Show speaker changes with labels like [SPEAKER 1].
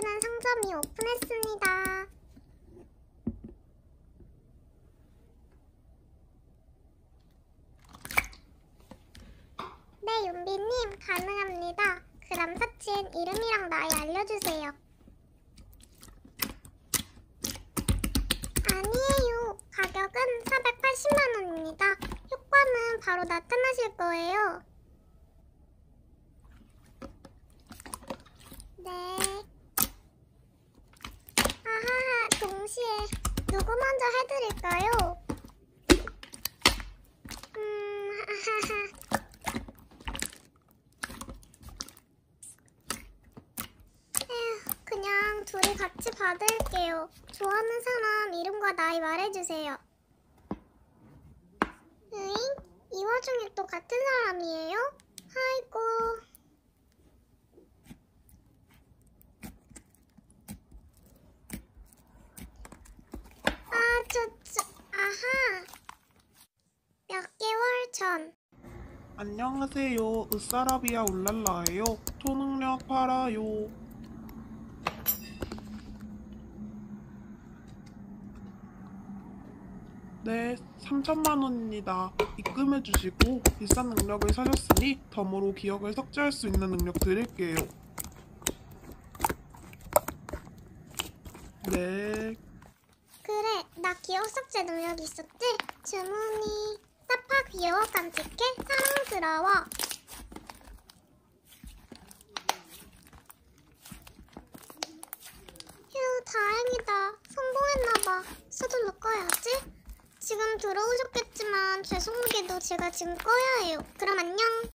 [SPEAKER 1] 주는 상점이 오픈했습니다. 네, 윤비님 가능합니다. 그 남사친 이름이랑 나이 알려주세요. 아니에요. 가격은 480만원입니다. 효과는 바로 나타나실 거예요. 네. 아하하, 동시에 누구 먼저 해드릴까요? 아하하. 에휴, 그냥 둘이 같이 받을게요. 좋아하는 사람 이름과 나이 말해주세요. 으잉? 이 와중에 또 같은 사람이에요? 아이고. 아하. 몇 개월 전.
[SPEAKER 2] 안녕하세요. 으싸라비아 울랄라예요. 초능력 팔아요. 네, 3천만원입니다. 입금해주시고 비싼 능력을 사셨으니 덤으로 기억을 삭제할 수 있는 능력 드릴게요. 네.
[SPEAKER 1] 그래, 나 기억 삭제 능력 있었지? 주문이 사파 귀여워 깜찍해 사랑스러워. 휴, 다행이다. 성공했나봐. 서둘러 꺼야지. 지금 들어오셨겠지만 죄송하게도 제가 지금 꺼야 해요. 그럼 안녕.